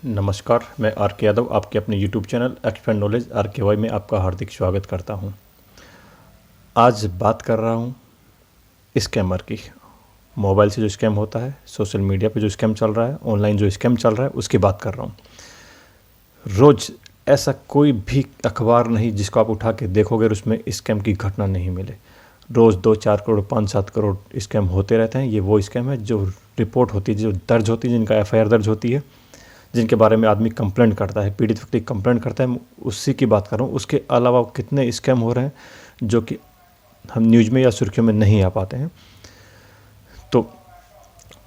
नमस्कार, मैं आर के यादव आपके अपने YouTube channel expert knowledge RKY में आपका हार्दिक स्वागत करता हूं। आज बात कर रहा हूं स्कैमर की। मोबाइल से जो स्कैम होता है, सोशल मीडिया पे जो स्कैम चल रहा है, ऑनलाइन जो स्कैम चल रहा है, उसकी बात कर रहा हूं। रोज़ ऐसा कोई भी अखबार नहीं जिसको आप उठा के देखोगे और उसमें स्कैम की घटना नहीं मिले। रोज़ 2-4 करोड़ 5-7 करोड़ स्कैम होते रहते हैं। ये वो स्कैम है जो रिपोर्ट होती है, जो दर्ज होती है, जिनका FIR दर्ज होती है, जिनके बारे में आदमी कंप्लेंट करता है, पीड़ित व्यक्ति कंप्लेंट करता है, उसी की बात कर रहा हूँ। उसके अलावा कितने स्कैम हो रहे हैं जो कि हम न्यूज़ में या सुर्खियों में नहीं आ पाते हैं, तो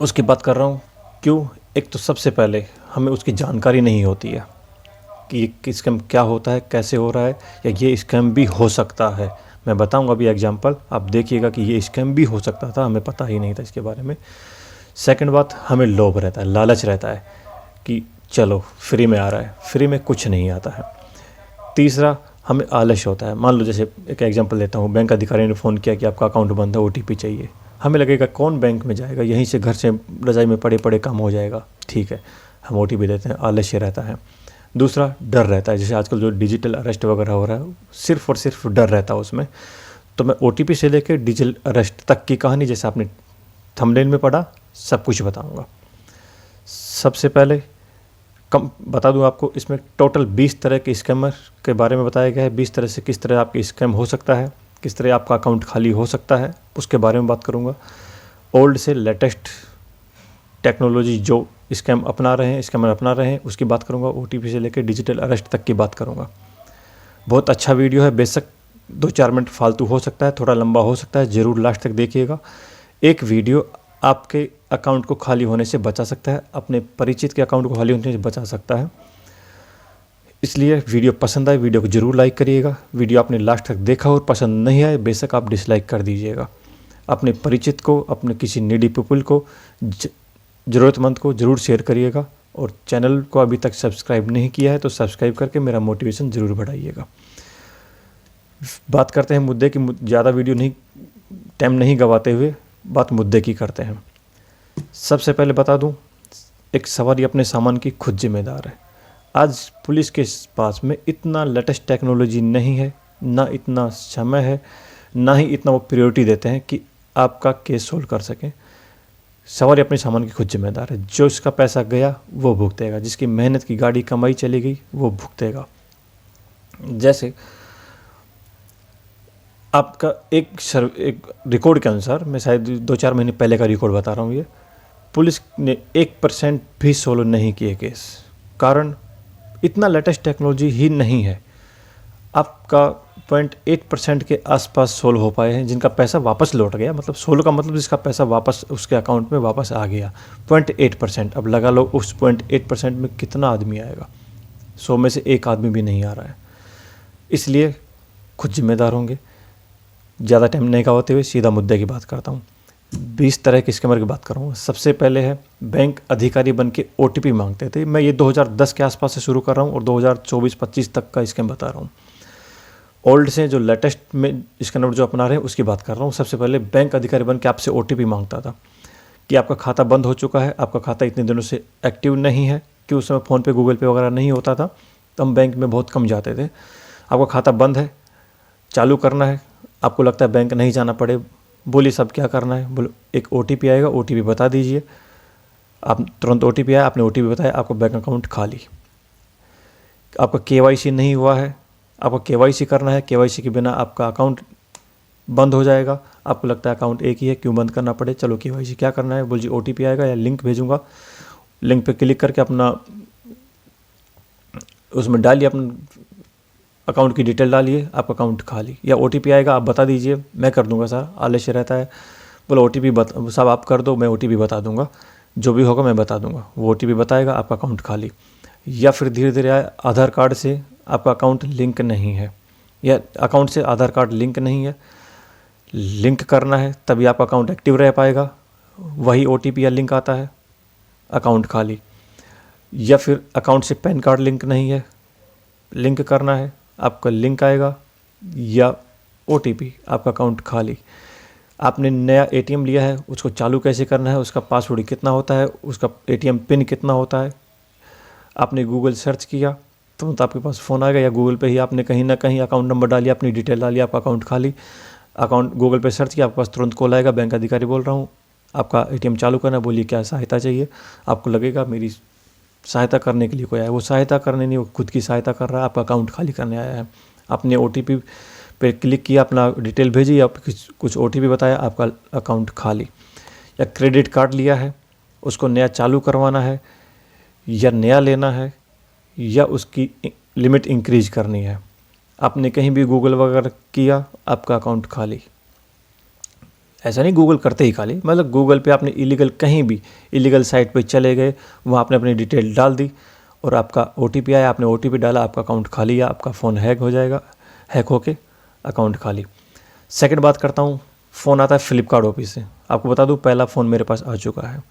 उसकी बात कर रहा हूँ। क्यों? एक तो सबसे पहले हमें उसकी जानकारी नहीं होती है कि ये स्कैम क्या होता है, कैसे हो रहा है, या ये स्कैम भी हो सकता है। मैं बताऊंगा अभी एग्जांपल, आप देखिएगा कि ये स्कैम भी हो सकता था, हमें पता ही नहीं था इसके बारे में। सेकंड बात, हमें लोभ रहता है, लालच रहता है कि चलो फ्री में आ रहा है, फ्री में कुछ नहीं आता है। तीसरा, हमें आलस्य होता है। मान लो जैसे एक एग्जांपल देता हूँ, बैंक अधिकारी ने फ़ोन किया कि आपका अकाउंट बंद है, OTP चाहिए। हमें लगेगा कौन बैंक में जाएगा, यहीं से घर से रज़ाई में पड़े पड़े काम हो जाएगा, ठीक है, हम OTP देते हैं। आलस्य रहता है। दूसरा, डर रहता है। जैसे आजकल जो डिजिटल अरेस्ट वगैरह हो रहा है, सिर्फ और सिर्फ डर रहता है उसमें। तो मैं OTP से लेकर डिजिटल अरेस्ट तक की कहानी, जैसे आपने थंबनेल में पढ़ा, सब कुछ बताऊँगा। सबसे पहले बता दूं आपको, इसमें टोटल 20 तरह के स्कैमर के बारे में बताया गया है। 20 तरह से किस तरह आपके स्कैम हो सकता है, किस तरह आपका अकाउंट खाली हो सकता है, उसके बारे में बात करूंगा। ओल्ड से लेटेस्ट टेक्नोलॉजी जो स्कैमर अपना रहे हैं, उसकी बात करूंगा। OTP से लेकर डिजिटल अरेस्ट तक की बात करूंगा। बहुत अच्छा वीडियो है, बेशक 2-4 मिनट फालतू हो सकता है, थोड़ा लंबा हो सकता है, ज़रूर लास्ट तक देखिएगा। एक वीडियो आपके अकाउंट को खाली होने से बचा सकता है, अपने परिचित के अकाउंट को खाली होने से बचा सकता है। इसलिए वीडियो पसंद आए, वीडियो को ज़रूर लाइक करिएगा। वीडियो आपने लास्ट तक देखा और पसंद नहीं आए, बेशक आप डिसलाइक कर दीजिएगा। अपने परिचित को, अपने किसी नीडी पीपल को, ज़रूरतमंद को ज़रूर शेयर करिएगा। और चैनल को अभी तक सब्सक्राइब नहीं किया है तो सब्सक्राइब करके मेरा मोटिवेशन ज़रूर बढ़ाइएगा। बात करते हैं मुद्दे की। ज़्यादा वीडियो नहीं, टाइम नहीं गवाते हुए बात मुद्दे की करते हैं। सबसे पहले बता दूं, एक सवारी अपने सामान की खुद जिम्मेदार है। आज पुलिस के पास में इतना लेटेस्ट टेक्नोलॉजी नहीं है, ना इतना समय है, ना ही इतना वो प्रायोरिटी देते हैं कि आपका केस सोल्व कर सकें। सवारी अपने सामान की खुद जिम्मेदार है। जो इसका पैसा गया वो भुगतेगा, जिसकी मेहनत की गाड़ी कमाई चली गई वो भुगतेगा। जैसे आपका एक रिकॉर्ड के अनुसार, मैं शायद 2-4 महीने पहले का रिकॉर्ड बता रहा हूँ, ये पुलिस ने 1% भी सोल्व नहीं किए केस। कारण इतना लेटेस्ट टेक्नोलॉजी ही नहीं है। आपका 0.8% के आसपास सोल्व हो पाए हैं, जिनका पैसा वापस लौट गया। मतलब सोल्व का मतलब जिसका पैसा वापस उसके अकाउंट में वापस आ गया, 0.8%। अब लगा लो उस 0.8% में कितना आदमी आएगा। 100 में से एक आदमी भी नहीं आ रहा है। इसलिए खुद जिम्मेदार होंगे। ज़्यादा टाइम नहीं गवाते हुए सीधा मुद्दे की बात करता हूँ। 20 तरह के स्कैमर की बात करूँगा। सबसे पहले है, बैंक अधिकारी बन के OTP मांगते थे। मैं ये 2010 के आसपास से शुरू कर रहा हूँ और 2024-25 तक का स्कैम बता रहा हूँ। ओल्ड से जो लेटेस्ट में स्कैमर जो अपना रहे हैं उसकी बात कर रहा हूँ। सबसे पहले बैंक अधिकारी बन के आपसे OTP मांगता था कि आपका खाता बंद हो चुका है, आपका खाता इतने दिनों से एक्टिव नहीं है, कि उस समय फ़ोन पे, गूगल पे वगैरह नहीं होता था, तो हम बैंक में बहुत कम जाते थे। आपका खाता बंद है, चालू करना है, आपको लगता है बैंक नहीं जाना पड़े, बोलिए सब क्या करना है। बोलो एक OTP आएगा, OTP बता दीजिए। आप तुरंत OTP आया, आपने OTP बताया, आपका बैंक अकाउंट खाली। आपका KYC नहीं हुआ है, आपको KYC करना है, KYC के बिना आपका अकाउंट बंद हो जाएगा। आपको लगता है अकाउंट एक ही है, क्यों बंद करना पड़े, चलो KYC क्या करना है, बोलिए OTP आएगा या लिंक भेजूँगा, लिंक पे क्लिक करके अपना उसमें डालिए, अपना अकाउंट की डिटेल डालिए, आपका अकाउंट खाली। या OTP आएगा, आप बता दीजिए, मैं कर दूंगा सर, आलस्य रहता है। बोलो OTP साहब आप कर दो, मैं OTP बता दूंगा, जो भी होगा मैं बता दूंगा। वो OTP बताएगा, आपका अकाउंट खाली। या फिर धीरे धीरे आधार कार्ड से आपका अकाउंट लिंक नहीं है, या अकाउंट से आधार कार्ड लिंक नहीं है, लिंक करना है तभी आपका अकाउंट एक्टिव रह पाएगा। वही OTP या लिंक आता है, अकाउंट खाली। या फिर अकाउंट से पैन कार्ड लिंक नहीं है, लिंक करना है, आपका लिंक आएगा या OTP, आपका अकाउंट खाली। आपने नया ATM लिया है, उसको चालू कैसे करना है, उसका पासवर्ड कितना होता है, उसका ATM पिन कितना होता है, आपने गूगल सर्च किया तुरंत आपके पास फ़ोन आएगा, या गूगल पे ही आपने कहीं ना कहीं अकाउंट नंबर डालिए, अपनी डिटेल डालिए, आपका अकाउंट खाली। अकाउंट गूगल पे सर्च किया, आपके पास तुरंत कॉल आएगा, बैंक अधिकारी बोल रहा हूँ, आपका एटीएम चालू करना, बोलिए क्या सहायता चाहिए। आपको लगेगा मेरी सहायता करने के लिए कोई आया है। वो सहायता करने नहीं, वो खुद की सहायता कर रहा है, आपका अकाउंट खाली करने आया है। आपने OTP पे क्लिक किया, अपना डिटेल भेजी, या कुछ OTP बताया, आपका अकाउंट खाली। या क्रेडिट कार्ड लिया है, उसको नया चालू करवाना है, या नया लेना है, या उसकी लिमिट इंक्रीज करनी है। आपने कहीं भी गूगल वगैरह किया, आपका अकाउंट खाली। ऐसा नहीं गूगल करते ही खाली, मतलब गूगल पे आपने इलीगल कहीं भी इलीगल साइट पे चले गए, वहाँ आपने अपनी डिटेल डाल दी और आपका OTP आया, आपने OTP डाला, आपका अकाउंट खाली, या आपका फ़ोन हैक हो जाएगा, हैक होके अकाउंट खाली। सेकंड बात करता हूँ, फ़ोन आता है फ्लिपकार्ट ऑफिस से। आपको बता दूँ, पहला फ़ोन मेरे पास आ चुका है।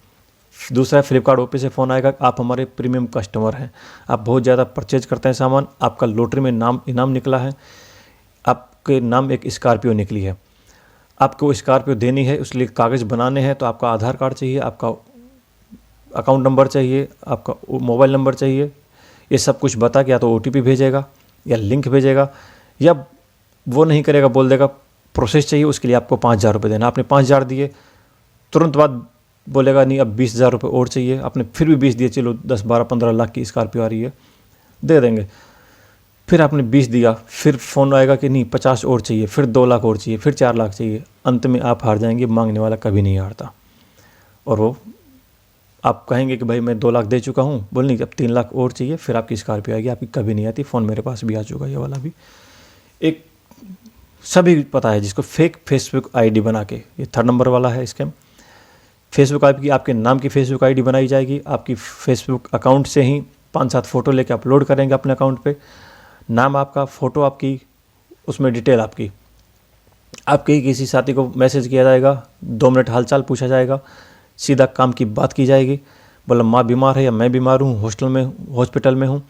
दूसरा फ्लिपकार्ट ऑफिस से फ़ोन आएगा, आप हमारे प्रीमियम कस्टमर हैं, आप बहुत ज़्यादा परचेज करते हैं सामान, आपका लॉटरी में इनाम निकला है, आपके नाम एक स्कॉर्पियो निकली है, आपको स्कॉर्पियो देनी है, उसके लिए कागज़ बनाने हैं, तो आपका आधार कार्ड चाहिए, आपका अकाउंट नंबर चाहिए, आपका मोबाइल नंबर चाहिए। ये सब कुछ बता के या तो OTP भेजेगा या लिंक भेजेगा, या वो नहीं करेगा, बोल देगा प्रोसेस चाहिए, उसके लिए आपको 5,000 रुपये देना। आपने 5,000 दिए, तुरंत बाद बोलेगा नहीं अब 20,000 रुपये और चाहिए। आपने फिर भी 20 दिए, चलो 10, 12, 15 लाख की स्कॉर्पियो आ रही है, दे देंगे। फिर आपने 20 दिया, फिर फ़ोन आएगा कि नहीं 50 और चाहिए, फिर 2 लाख और चाहिए, फिर 4 लाख चाहिए। अंत में आप हार जाएंगे, मांगने वाला कभी नहीं हारता। और वो आप कहेंगे कि भाई मैं 2 लाख दे चुका हूँ, बोल नहीं अब 3 लाख और चाहिए, फिर आपकी स्कॉर्पियो आएगी, आपकी कभी नहीं आती। फ़ोन मेरे पास भी आ चुका है, ये वाला भी। एक सभी पता है जिसको फेक फेसबुक ID बना के, ये 3rd नंबर वाला है स्कैम। फेसबुक आपके नाम की फेसबुक ID बनाई जाएगी, आपकी फेसबुक अकाउंट से ही 5-7 फ़ोटो लेके अपलोड करेंगे अपने अकाउंट पे, नाम आपका, फ़ोटो आपकी, उसमें डिटेल आपकी। आपके किसी साथी को मैसेज किया जाएगा, 2 मिनट हालचाल पूछा जाएगा, सीधा काम की बात की जाएगी। बोला माँ बीमार है या मैं बीमार हूँ, हॉस्पिटल में हूँ,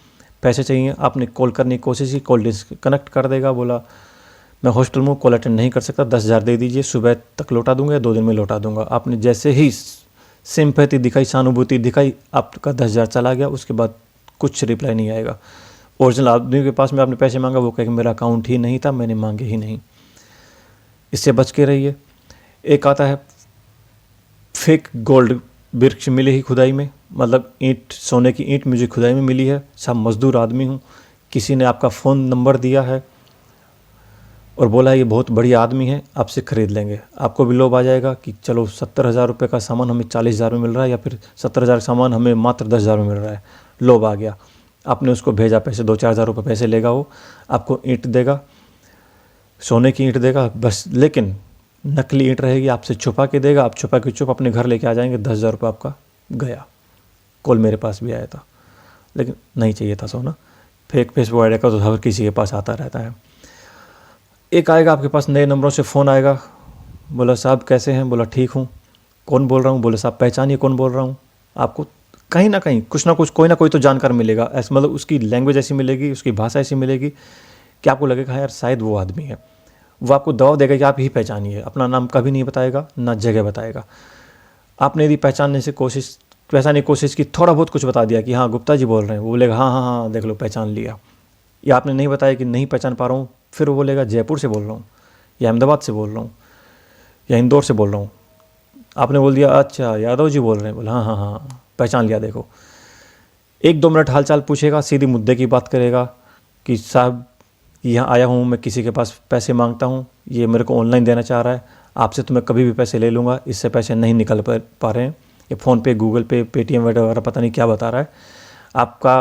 पैसे चाहिए। आपने कॉल करने की कोशिश की, कॉल डिस्कनेक्ट कर देगा, बोला मैं हॉस्पिटल में हूँ, कॉल अटेंड नहीं कर सकता, 10,000 दे दीजिए, सुबह तक लौटा दूंगा या 2 दिन में लौटा दूंगा। आपने जैसे ही सिंपैथी दिखाई, सहानुभूति दिखाई, आपका 10,000 चला गया। उसके बाद कुछ रिप्लाई नहीं आएगा। ओरिजिनल आदमी के पास में आपने पैसे मांगा, वो कहेगा मेरा अकाउंट ही नहीं था, मैंने मांगे ही नहीं। इससे बच के रहिए। एक आता है फेक गोल्ड, वृक्ष मिले ही खुदाई में, मतलब ईंट, सोने की ईंट मुझे खुदाई में मिली है, सब मजदूर आदमी हूँ, किसी ने आपका फ़ोन नंबर दिया है और बोला ये बहुत बढ़िया आदमी है, आपसे ख़रीद लेंगे। आपको भी लोभ आ जाएगा कि चलो 70,000 रुपये का सामान हमें 40,000 में मिल रहा है, या फिर 70,000 का सामान हमें मात्र 10,000 में मिल रहा है। लोभ आ गया, आपने उसको भेजा पैसे, 2-4 हज़ार रुपये पैसे लेगा, वो आपको ईंट देगा, सोने की ईंट देगा बस, लेकिन नकली ईंट रहेगी, आपसे छुपा के देगा। आप छुपा के चुप अपने घर लेके आ जाएंगे, 10,000 रुपये आपका गया। कॉल मेरे पास भी आया था, लेकिन नहीं चाहिए था सोना। फेक फेसबुक आईडी का तो हर किसी के पास आता रहता है। एक आएगा आपके पास, नए नंबरों से फ़ोन आएगा, बोला साहब कैसे हैं, बोला ठीक हूँ, कौन बोल रहा हूँ, बोले साहब पहचानिए कौन बोल रहा हूँ। आपको कहीं ना कहीं कुछ ना कुछ, कोई ना कोई तो जानकार मिलेगा, ऐसे मतलब उसकी लैंग्वेज ऐसी मिलेगी, उसकी भाषा ऐसी मिलेगी कि आपको लगेगा हाँ यार शायद वो आदमी है। वो आपको दबाव देगा कि आप ही पहचानिए, अपना नाम कभी नहीं बताएगा, ना जगह बताएगा। आपने यदि पहचानने की कोशिश की, थोड़ा बहुत कुछ बता दिया कि हाँ गुप्ता जी बोल रहे हैं, वो बोलेगा हाँ हाँ हाँ देख लो पहचान लिया। या आपने नहीं बताया कि नहीं पहचान पा रहा हूँ, फिर वो बोलेगा जयपुर से बोल रहा हूँ, या अहमदाबाद से बोल रहा हूँ, या इंदौर से बोल रहा हूँ। आपने बोल दिया अच्छा यादव जी बोल रहे हैं, बोला हाँ हाँ हाँ पहचान लिया। देखो 1-2 मिनट हालचाल पूछेगा, सीधी मुद्दे की बात करेगा कि साहब यहाँ आया हूँ, मैं किसी के पास पैसे मांगता हूँ, ये मेरे को ऑनलाइन देना चाह रहा है, आपसे तो मैं कभी भी पैसे ले लूँगा, इससे पैसे नहीं निकल पा रहे हैं, ये फ़ोन पे, गूगल पे, पेटीएम वगैरह पता नहीं क्या बता रहा है, आपका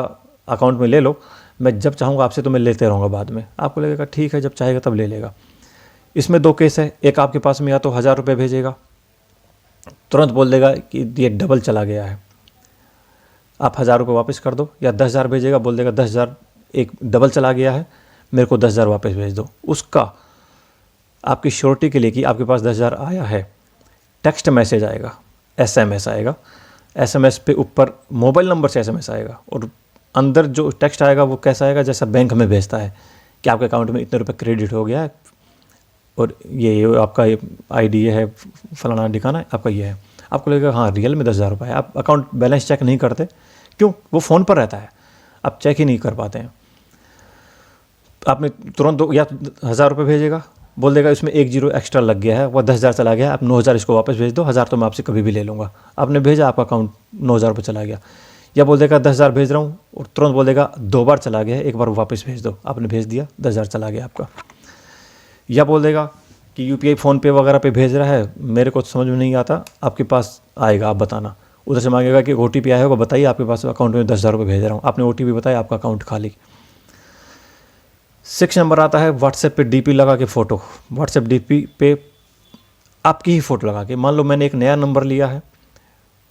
अकाउंट में ले लो, मैं जब चाहूँगा आपसे तो मैं लेते रहूँगा बाद में। आपको लगेगा ठीक है, जब चाहेगा तब ले लेगा। इसमें 2 केस है, एक आपके पास में या तो 1,000 रुपये भेजेगा, तुरंत बोल देगा कि ये डबल चला गया है, आप 1,000 रुपये वापस कर दो, या 10,000 भेजेगा, बोल देगा 10,000 एक डबल चला गया है, मेरे को 10,000 वापस भेज दो। उसका आपकी श्योरिटी के लिए कि आपके पास 10,000 आया है, टेक्स्ट मैसेज आएगा, SMS आएगा, SMS पे ऊपर मोबाइल नंबर से SMS आएगा, और अंदर जो टेक्स्ट आएगा वो कैसा आएगा, जैसा बैंक में भेजता है कि आपके अकाउंट में इतने रुपए क्रेडिट हो गया है, और ये आपका ID ये है, फलाना ठिकाना है आपका, ये है। आपको लगेगा हाँ रियल में 10,000 रुपये है। आप अकाउंट बैलेंस चेक नहीं करते, क्यों? वो फ़ोन पर रहता है, आप चेक ही नहीं कर पाते हैं। आपने तुरंत या 1000 रुपये भेजेगा, बोल देगा इसमें 1 जीरो एक्स्ट्रा लग गया है, वह 10,000 चला गया, आप 9,000 इसको वापस भेज दो, 1000 तो मैं आपसे कभी भी ले लूँगा। आपने भेजा, आपका अकाउंट 9,000 रुपये चला गया। या बोल देगा 10,000 भेज रहा हूँ, और तुरंत बोल देगा 2 बार चला गया है, 1 बार वापस भेज दो, आपने भेज दिया, 10,000 चला गया आपका। या बोल देगा कि यूपीआई फ़ोनपे वगैरह पे भेज रहा है, मेरे को समझ में नहीं आता, आपके पास आएगा, आप बताना। उधर से मांगेगा कि ओटीपी आया होगा, बताइए, आपके पास अकाउंट में 10,000 रुपये भेज रहा हूँ, आपने ओटीपी बताया, आपका अकाउंट खाली। 6 नंबर आता है व्हाट्सएप पे डीपी लगा के फ़ोटो। व्हाट्सएप डीपी पे आपकी ही फ़ोटो लगा के, मान लो मैंने एक नया नंबर लिया है,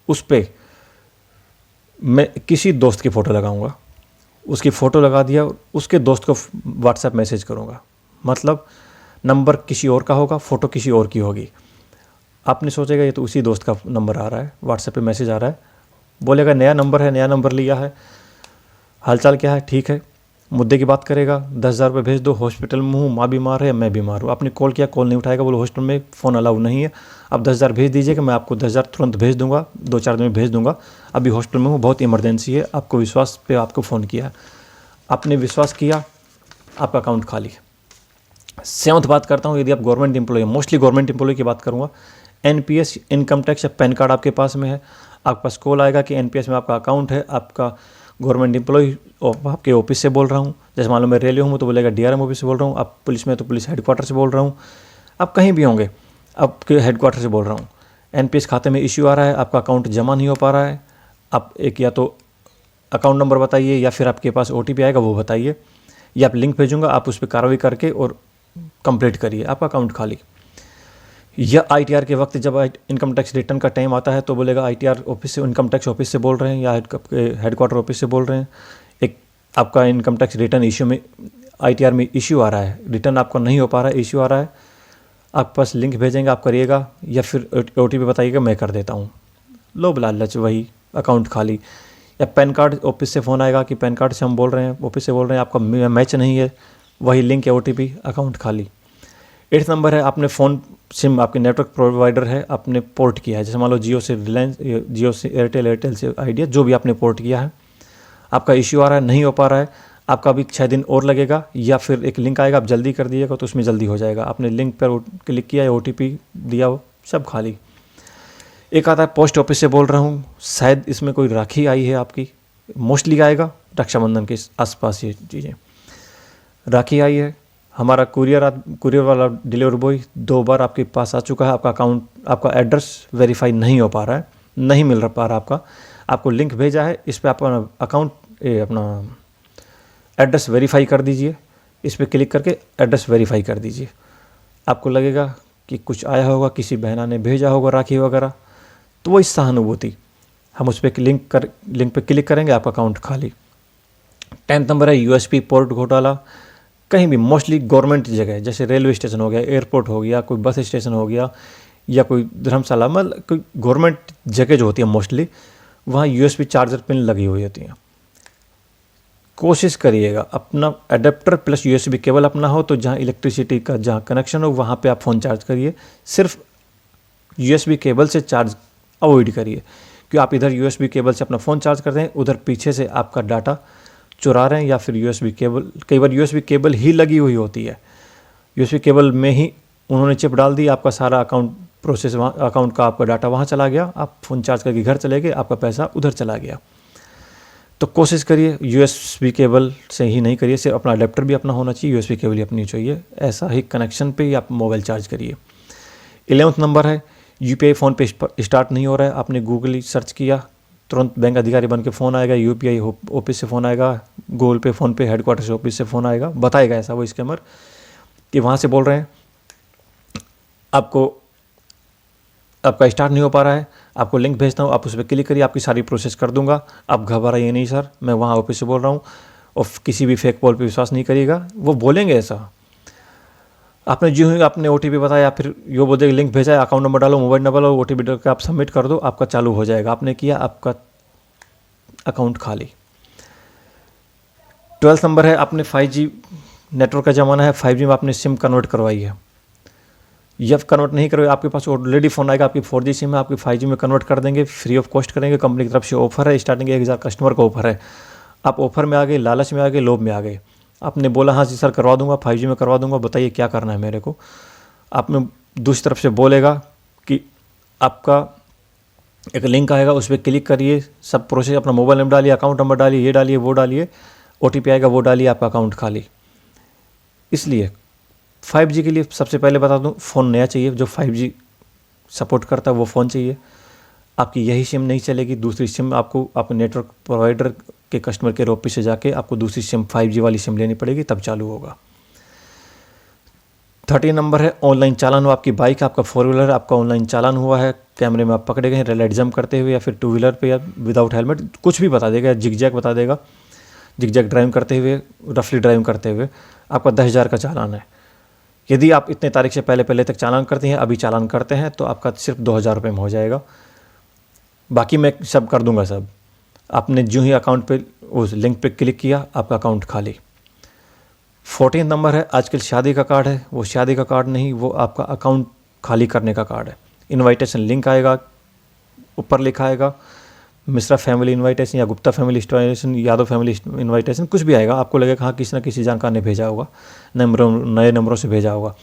उस पर मैं किसी दोस्त की फ़ोटो लगाऊंगा, उसकी फ़ोटो लगा दिया, उसके दोस्त को व्हाट्सएप मैसेज करूंगा, मतलब नंबर किसी और का होगा, फ़ोटो किसी और की होगी। आपने सोचेगा ये तो उसी दोस्त का नंबर आ रहा है, व्हाट्सएप पे मैसेज आ रहा है, बोलेगा नया नंबर है, नया नंबर लिया है, हालचाल क्या है, ठीक है, मुद्दे की बात करेगा, 10,000 रुपये भेज दो, हॉस्पिटल में हूँ, माँ बीमार है, मैं बीमार हूँ। आपने कॉल किया, कॉल नहीं उठाएगा, बोलो हॉस्पिटल में फ़ोन अलाउ नहीं है, आप 10,000 भेज दीजिएगा, मैं आपको 10,000 तुरंत भेज दूंगा, 2-4 दिन में भेज दूंगा, अभी हॉस्पिटल में हूँ, बहुत इमरजेंसी है, आपको विश्वास पे आपको फ़ोन किया, आपने विश्वास किया, आपका अकाउंट खाली। 7th बात करता हूँ, यदि आप government employee, mostly government employee की बात करूँगा, एनपीएस इनकम टैक्स या पैन कार्ड आपके पास में है, आपके पास कॉल आएगा कि एनपीएस में आपका अकाउंट है, आपका गवर्नमेंट एम्प्लॉय आपके ऑफिस से बोल रहा हूँ, जैसे मान लो मैं रेलवे हूँ तो बोलेगा डीआरएम ऑफिस से बोल रहा हूँ, आप पुलिस में तो पुलिस हेडक्वार्टर से बोल रहा हूँ, आप कहीं भी होंगे आपके हेडक्वार्टर से बोल रहा हूँ। एनपीएस खाते में इश्यू आ रहा है, आपका अकाउंट जमा नहीं हो पा रहा है, आप एक या तो अकाउंट नंबर बताइए या फिर आपके पास ओटीपी आएगा वो बताइए, या आप लिंक भेजूँगा, आप उस पर कार्रवाई करके और कंप्लीट करिए, आपका अकाउंट खाली। या आईटीआर के वक्त जब इनकम टैक्स रिटर्न का टाइम आता है तो बोलेगा आईटीआर ऑफिस से, इनकम टैक्स ऑफिस से बोल रहे हैं या हेडक्वार्टर ऑफिस से बोल रहे हैं, एक आपका इनकम टैक्स रिटर्न इश्यू में आईटीआर में इश्यू आ रहा है, रिटर्न आपका नहीं हो पा रहा है, इश्यू आ रहा है, आपके पास लिंक भेजेंगे, आप करिएगा, या फिर ओटीपी बताइएगा, मैं कर देता हूँ, लो लालच, वही अकाउंट खाली। या पैन कार्ड ऑफिस से फ़ोन आएगा कि पैन कार्ड से हम बोल रहे हैं, ऑफिस से बोल रहे हैं, आपका मैच नहीं है, वही लिंक या ओटीपी, अकाउंट खाली। 8th नंबर है, आपने फ़ोन सिम, आपके नेटवर्क प्रोवाइडर है, आपने पोर्ट किया है, जैसे मान लो जियो से रिलायंस, जियो से एयरटेल, एयरटेल से आइडिया, जो भी आपने पोर्ट किया है, आपका इश्यू आ रहा है, नहीं हो पा रहा है, आपका अभी 6 दिन और लगेगा, या फिर एक लिंक आएगा, आप जल्दी कर दीजिएगा तो उसमें जल्दी हो जाएगा, आपने लिंक पर क्लिक किया, ओटीपी दिया, वो सब खाली। एक आता है पोस्ट ऑफिस से बोल रहा हूँ, शायद इसमें कोई राखी आई है आपकी, मोस्टली आएगा रक्षाबंधन के आसपास ये चीज़ें, राखी आई है, हमारा कुरियर वाला डिलीवरी बॉय 2 बार आपके पास आ चुका है, आपका अकाउंट, आपका एड्रेस वेरीफाई नहीं हो पा रहा है, नहीं मिल पा रहा आपका, आपको लिंक भेजा है, इस पर अपना अकाउंट अपना एड्रेस वेरीफाई कर दीजिए, इस पर क्लिक करके एड्रेस वेरीफाई कर दीजिए, आपको लगेगा कि कुछ आया होगा, किसी बहना ने भेजा होगा राखी वगैरह, तो वही सहानुभूति, हम उस पर लिंक पे क्लिक करेंगे, आपका अकाउंट खाली। 10th नंबर है यूएसपी पोर्ट घोटाला, कहीं भी मोस्टली गवर्नमेंट जगह, जैसे रेलवे स्टेशन हो गया, एयरपोर्ट हो गया, कोई बस स्टेशन हो गया, या कोई धर्मशाला, मतलब कोई गवर्नमेंट जगह जो होती है मोस्टली, वहाँ यूएसबी चार्जर पिन लगी हुई होती हैं। कोशिश करिएगा अपना एडेप्टर प्लस यूएसबी केबल अपना हो, तो जहाँ इलेक्ट्रिसिटी का जहाँ कनेक्शन हो वहाँ पे आप फ़ोन चार्ज करिए, सिर्फ यूएसबी केबल से चार्ज अवॉइड करिए, क्योंकि आप इधर यूएसबी केबल से अपना फ़ोन चार्ज करते हैं, उधर पीछे से आपका डाटा चुरा रहे हैं, या फिर यूएसबी केबल, कई बार यूएसबी केबल ही लगी हुई होती है, यूएसबी केबल में ही उन्होंने चिप डाल दी, आपका सारा अकाउंट प्रोसेस वहाँ, अकाउंट का आपका डाटा वहाँ चला गया, आप फ़ोन चार्ज करके घर चले गए, आपका पैसा उधर चला गया। तो कोशिश करिए यूएसबी केबल से ही नहीं करिए, सिर्फ अपना अडेप्टर भी अपना होना चाहिए, यूएसबी केबल ही अपनी चाहिए, ऐसा ही कनेक्शन पे ही आप मोबाइल चार्ज करिए। 11th नंबर है यूपीआई फ़ोन पे स्टार्ट नहीं हो रहा है, आपने गूगल सर्च किया, तुरंत बैंक अधिकारी बन के फ़ोन आएगा, यूपीआई ऑफिस से फ़ोन आएगा, गूगल पे, फ़ोन पे हेडक्वार्टर से ऑफिस से फ़ोन आएगा, बताएगा ऐसा वो स्कैमर कि वहाँ से बोल रहे हैं आपका स्टार्ट नहीं हो पा रहा है, आपको लिंक भेजता हूँ, आप उस पर क्लिक करिए, आपकी सारी प्रोसेस कर दूंगा, आप घबराइए नहीं सर, मैं वहाँ ऑफिस से बोल रहा हूँ, और किसी भी फेक कॉल पे विश्वास नहीं करिएगा, वो बोलेंगे ऐसा। आपने जो ही आपने ओटीपी बताया, फिर यो बोल देगा लिंक भेजा है, अकाउंट नंबर डालो, मोबाइल नंबर डालो, ओटीपी डाल के आप सबमिट कर दो, आपका चालू हो जाएगा, आपने किया, आपका अकाउंट खाली। 12th नंबर है, आपने 5G नेटवर्क का ज़माना है, 5G में आपने सिम कन्वर्ट करवाई है, या कन्वर्ट नहीं करोगे, आपके पास ऑलरेडी फ़ोन आएगा, आपकी 4G सिम है, आपकी 5G में कन्वर्ट कर देंगे, फ्री ऑफ कॉस्ट करेंगे, कंपनी की तरफ से ऑफर है, स्टार्टिंग 1000 कस्टमर का ऑफर है, आप ऑफ़र में आ गए, लालच में आ गए, लोभ में आ गए। आपने बोला हाँ जी सर करवा दूंगा, 5G में करवा दूंगा, बताइए क्या करना है मेरे को। आपने दूसरी तरफ से बोलेगा कि आपका एक लिंक आएगा, उस पर क्लिक करिए, सब प्रोसेस, अपना मोबाइल नंबर डालिए, अकाउंट नंबर डालिए, ये डालिए, वो डालिए, OTP आएगा, वो डालिए, आपका अकाउंट खाली। इसलिए 5G के लिए सबसे पहले बता दूं, फ़ोन नया चाहिए, जो 5G सपोर्ट करता है वो फ़ोन चाहिए। आपकी यही सिम नहीं चलेगी, दूसरी सिम आपको अपने नेटवर्क प्रोवाइडर के कस्टमर केयर ऑफिस से जाके आपको दूसरी सिम 5G वाली सिम लेनी पड़ेगी, तब चालू होगा। 30 नंबर है ऑनलाइन चालान हो, आपकी बाइक, आपका 4 व्हीलर, आपका ऑनलाइन चालान हुआ है, कैमरे में आप पकड़े गए हैं रेड लाइट जंप करते हुए, या फिर 2 व्हीलर पे या विदाउट हेलमेट, कुछ भी बता देगा, जिग-जैग बता देगा, जिग-जैग ड्राइव करते हुए, रफली ड्राइव करते हुए आपका 10,000 का चालान है। यदि आप इतने तारीख से पहले तक चालान करते हैं, अभी चालान करते हैं, तो आपका सिर्फ 2,000 रुपये में हो जाएगा। बाकी मैं सब कर दूंगा सब। आपने जो ही अकाउंट पे उस लिंक पे क्लिक किया, आपका अकाउंट खाली। 14 नंबर है, आजकल शादी का कार्ड है, वो शादी का कार्ड नहीं, वो आपका अकाउंट खाली करने का कार्ड है। इनवाइटेशन लिंक आएगा, ऊपर लिखा आएगा मिश्रा फैमिली इनवाइटेशन या Gupta family invitation, Yadav family invitation, कुछ भी आएगा, आपको लगेगा हाँ किसी न किसी जानकार ने भेजा होगा, नए नंबरों से भेजा होगा।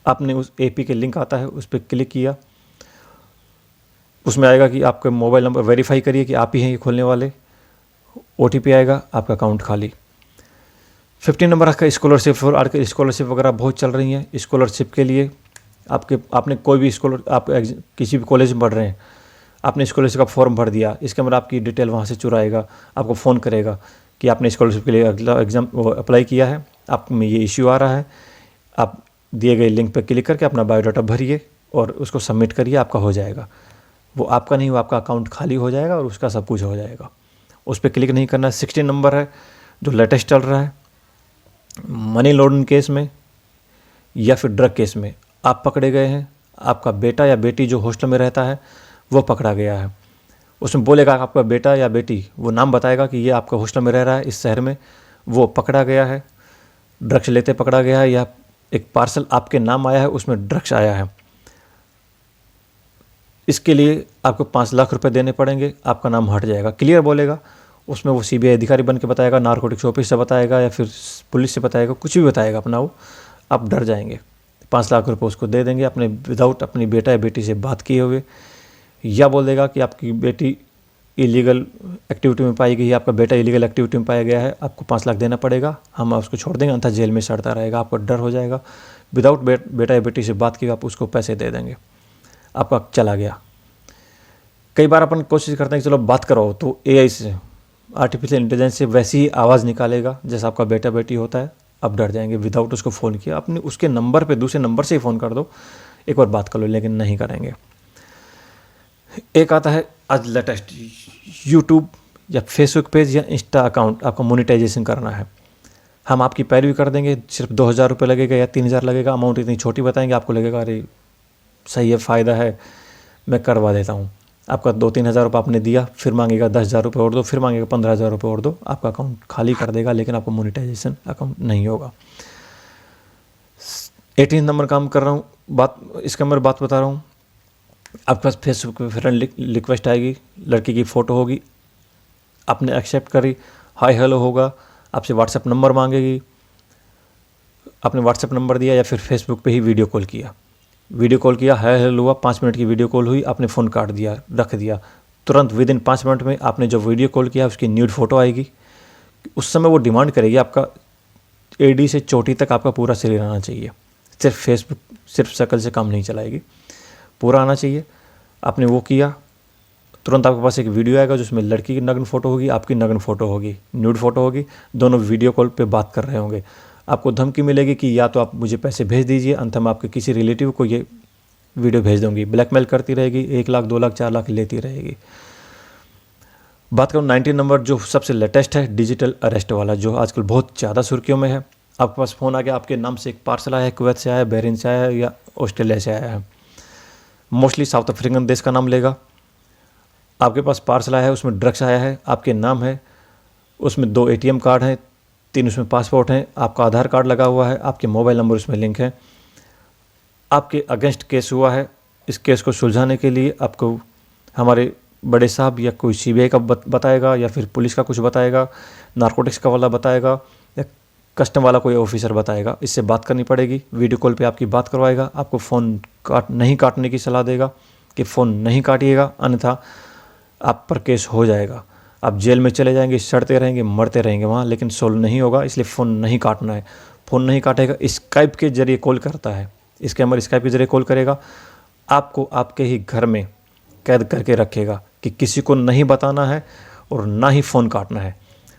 आपने उस AP के लिंक आता है, उस पर क्लिक किया, उसमें आएगा कि आपके मोबाइल नंबर वेरीफाई करिए कि आप ही हैं ये खोलने वाले, OTP आएगा, आपका अकाउंट खाली। 15 नंबर का स्कॉलरशिप, और आजकल स्कॉलरशिप वगैरह बहुत चल रही हैं। स्कॉलरशिप के लिए आपने कोई भी आप किसी भी कॉलेज में पढ़ रहे हैं, आपने स्कॉलरशिप का फॉर्म भर दिया, इसके अंदर आपकी डिटेल वहाँ से चुराएगा, आपको फ़ोन करेगा कि आपने स्कॉलरशिप के लिए अगला एग्ज़ाम अप्लाई किया है, आप में ये इश्यू आ रहा है, आप दिए गए लिंक पर क्लिक करके अपना बायोडाटा भरिए और उसको सबमिट करिए, आपका हो जाएगा। वो आपका नहीं, वो आपका अकाउंट खाली हो जाएगा और उसका सब कुछ हो जाएगा। उस पर क्लिक नहीं करना है। 16 नंबर है जो लेटेस्ट चल रहा है, मनी लॉन्ड्रिंग केस में या फिर ड्रग केस में आप पकड़े गए हैं, आपका बेटा या बेटी जो हॉस्टल में रहता है वो पकड़ा गया है, उसमें बोलेगा आपका बेटा या बेटी, वो नाम बताएगा कि ये आपका हॉस्टल में रह रहा है इस शहर में, वो पकड़ा गया है, ड्रग्स लेते पकड़ा गया है, या एक पार्सल आपके नाम आया है उसमें ड्रग्स आया है, इसके लिए आपको 5 लाख रुपए देने पड़ेंगे, आपका नाम हट जाएगा। क्लियर बोलेगा, उसमें वो CBI अधिकारी बन के बताएगा, नारकोटिक्स ऑफिस से बताएगा या फिर पुलिस से बताएगा, कुछ भी बताएगा अपना, वो आप डर जाएंगे। 5 लाख रुपए उसको दे देंगे अपने विदाउट अपनी बेटा या बेटी से बात किए हुए, या बोल देगा कि आपकी बेटी इलीगल एक्टिविटी में पाई गई है, आपका बेटा इलीगल एक्टिविटी में पाया गया है, आपको 5 लाख देना पड़ेगा, हम उसको छोड़ देंगे, अन्यथा जेल में सड़ता रहेगा, आपको डर हो जाएगा। विदाउट बेटा या बेटी से बात की आप उसको पैसे दे देंगे, आपका चला गया। कई बार अपन कोशिश करते हैं कि चलो बात करो, तो AI से, आर्टिफिशियल इंटेलिजेंस से वैसी ही आवाज़ निकालेगा जैसा आपका बेटा बेटी होता है, आप डर जाएंगे। विदाउट उसको फ़ोन किया, अपने उसके नंबर पे दूसरे नंबर से ही फ़ोन कर दो, एक बार बात कर लो, लेकिन नहीं करेंगे। एक आता है आज लेटेस्ट, यूट्यूब या फेसबुक पेज या इंस्टा अकाउंट आपको मोनेटाइजेशन करना है, हम आपकी पैरवी कर देंगे, सिर्फ 2,000 रुपये लगेगा या 3,000 लगेगा, अमाउंट इतनी छोटी बताएंगे, आपको लगेगा अरे सही है, फ़ायदा है, मैं करवा देता हूँ। आपका 2-3 हज़ार रुपये आपने दिया, फिर मांगेगा 10,000 रुपये और दो, फिर मांगेगा 15,000 रुपये और दो, आपका अकाउंट खाली कर देगा, लेकिन आपको मोनेटाइजेशन अकाउंट नहीं होगा। 18 नंबर काम कर रहा हूँ, इसके अंदर बात बता रहा हूँ। आपके पास फेसबुक पे फ्रेंड रिक्वेस्ट आएगी, लड़की की फ़ोटो होगी, आपने एक्सेप्ट करी, हाय हेलो होगा, आपसे व्हाट्सएप नंबर मांगेगी, आपने व्हाट्सएप नंबर दिया या फिर फेसबुक पे ही वीडियो कॉल किया, हाय हेलो हुआ, 5 मिनट की वीडियो कॉल हुई, आपने फ़ोन काट दिया, रख दिया, तुरंत विदिन 5 मिनट में आपने जो वीडियो कॉल किया उसकी न्यूड फ़ोटो आएगी। उस समय वो डिमांड करेगी आपका एडी से चोटी तक आपका पूरा शरीर आना चाहिए, सिर्फ फेसबुक, सिर्फ शक्ल से काम नहीं चलाएगी, पूरा आना चाहिए। आपने वो किया, तुरंत आपके पास एक वीडियो आएगा जिसमें लड़की की नग्न फ़ोटो होगी, आपकी नग्न फ़ोटो होगी, न्यूड फ़ोटो होगी, दोनों वीडियो कॉल पे बात कर रहे होंगे। आपको धमकी मिलेगी कि या तो आप मुझे पैसे भेज दीजिए, अन्यथा मैं आपके किसी रिलेटिव को ये वीडियो भेज दूंगी। ब्लैकमेल करती रहेगी, 1 लाख 2 लाख 4 लाख लेती रहेगी। बात करूँ 19 नंबर जो सबसे लेटेस्ट है, डिजिटल अरेस्ट वाला, जो आजकल बहुत ज़्यादा सुर्खियों में है। आपके पास फ़ोन आ गया, आपके नाम से एक पार्सल आया है, कुवैत से आया है, बहरीन से आया है या ऑस्ट्रेलिया से आया है, मोस्टली साउथ अफ्रीकन देश का नाम लेगा। आपके पास पार्सल आया है, उसमें ड्रग्स आया है, आपके नाम है, उसमें 2 ATM कार्ड हैं, 3 उसमें पासपोर्ट हैं, आपका आधार कार्ड लगा हुआ है, आपके मोबाइल नंबर उसमें लिंक है, आपके अगेंस्ट केस हुआ है। इस केस को सुलझाने के लिए आपको हमारे बड़े साहब या कोई सीबीआई का बताएगा, या फिर पुलिस का कुछ बताएगा, नारकोटिक्स का वाला बताएगा, या कस्टम वाला कोई ऑफिसर बताएगा। इससे बात करनी पड़ेगी, वीडियो कॉल पे आपकी बात करवाएगा, आपको फ़ोन नहीं काटने की सलाह देगा कि फ़ोन नहीं काटिएगा, अन्यथा आप पर केस हो जाएगा, आप जेल में चले जाएंगे, सड़ते रहेंगे, मरते रहेंगे वहाँ, लेकिन सोल्व नहीं होगा। इसलिए फ़ोन नहीं काटना है। फ़ोन नहीं काटेगा, स्काइप के ज़रिए कॉल करता है, स्कैमर स्काइप के ज़रिए कॉल करेगा, आपको आपके ही घर में कैद करके रखेगा कि किसी को नहीं बताना है और ना ही फ़ोन काटना है।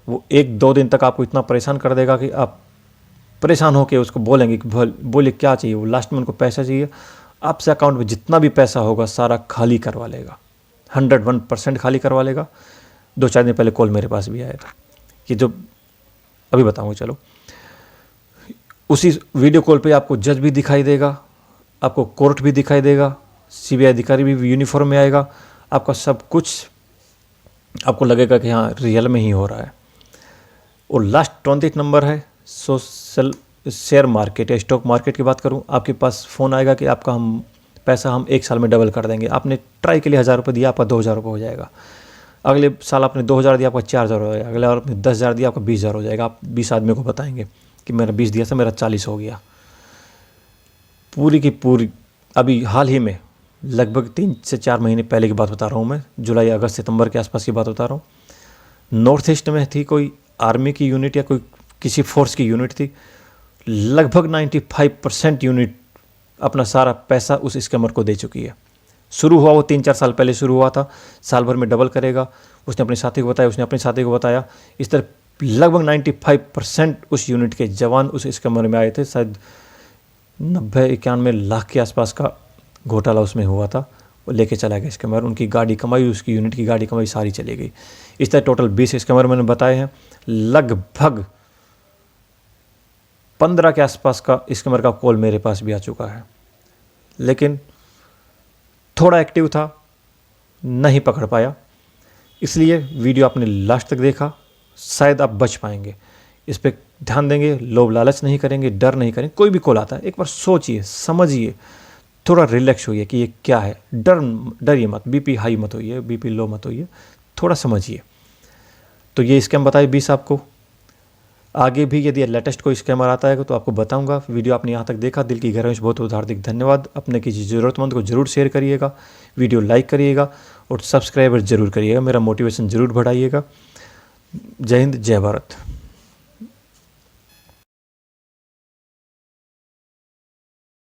वो 1-2 दिन तक आपको इतना परेशान कर देगा कि आप परेशान होकर उसको बोलेंगे कि बोले क्या चाहिए। वो लास्ट में उनको पैसा चाहिए, आपसे अकाउंट में जितना भी पैसा होगा सारा खाली करवा लेगा, 101% खाली करवा लेगा। 2-4 दिन पहले कॉल मेरे पास भी आया था कि जो अभी बताऊँगा। चलो, उसी वीडियो कॉल पे आपको जज भी दिखाई देगा, आपको कोर्ट भी दिखाई देगा, सीबीआई अधिकारी भी यूनिफॉर्म में आएगा, आपका सब कुछ आपको लगेगा कि हाँ रियल में ही हो रहा है। और लास्ट 20 नंबर है सोशल शेयर मार्केट या स्टॉक मार्केट की बात करूँ, आपके पास फ़ोन आएगा कि आपका पैसा हम 1 साल में डबल कर देंगे। आपने ट्राई के लिए 1000 रुपये दिया, आपका 2000 रुपये हो जाएगा। अगले साल आपने 2000 दिया, आपका 4000 हो जाएगा। अगले बार आपने 10,000 दिया, आपका 20,000 हो जाएगा। आप 20 आदमी को बताएंगे कि मैंने 20 दिया था, मेरा 40 हो गया। पूरी की पूरी अभी हाल ही में लगभग 3 से 4 महीने पहले की बात बता रहा हूँ मैं, जुलाई, अगस्त, सितंबर के आसपास की बात बता रहा हूँ। नॉर्थ ईस्ट में थी कोई आर्मी की यूनिट या कोई किसी फोर्स की यूनिट थी, लगभग 95% यूनिट अपना सारा पैसा उस स्कैमर को दे चुकी है। शुरू हुआ वो 3-4 साल पहले शुरू हुआ था, साल भर में डबल करेगा। उसने अपने साथी को बताया, उसने अपने साथी को बताया, इस तरह लगभग 95% उस यूनिट के जवान उस स्कैमर में आए थे। शायद 90-91 लाख के आसपास का घोटाला उसमें हुआ था। वो लेके चला गया स्कैमर, उनकी गाड़ी कमाई, उसकी यूनिट की गाड़ी कमाई सारी चली गई। इस तरह टोटल 20 स्कैमर मैंने बताए हैं। लगभग 15 के आसपास का स्कैमर का कॉल मेरे पास भी आ चुका है, लेकिन थोड़ा एक्टिव था, नहीं पकड़ पाया। इसलिए वीडियो आपने लास्ट तक देखा, शायद आप बच पाएंगे। इस पर ध्यान देंगे, लोभ लालच नहीं करेंगे, डर नहीं करेंगे। कोई भी कॉल आता है एक बार सोचिए, समझिए, थोड़ा रिलैक्स होइए कि ये क्या है। डरिए मत, बीपी हाई मत होइए, बीपी लो मत होइए, थोड़ा समझिए। तो ये स्कैम बताए 20 आपको। आगे भी यदि लेटेस्ट कोई स्कैमर आता है तो आपको बताऊंगा। वीडियो आपने यहाँ तक देखा, दिल की गहराई से बहुत बहुत हार्दिक धन्यवाद। अपने किसी ज़रूरतमंद को ज़रूर शेयर करिएगा, वीडियो लाइक करिएगा और सब्सक्राइबर ज़रूर करिएगा, मेरा मोटिवेशन ज़रूर बढ़ाइएगा। जय हिंद, जय भारत।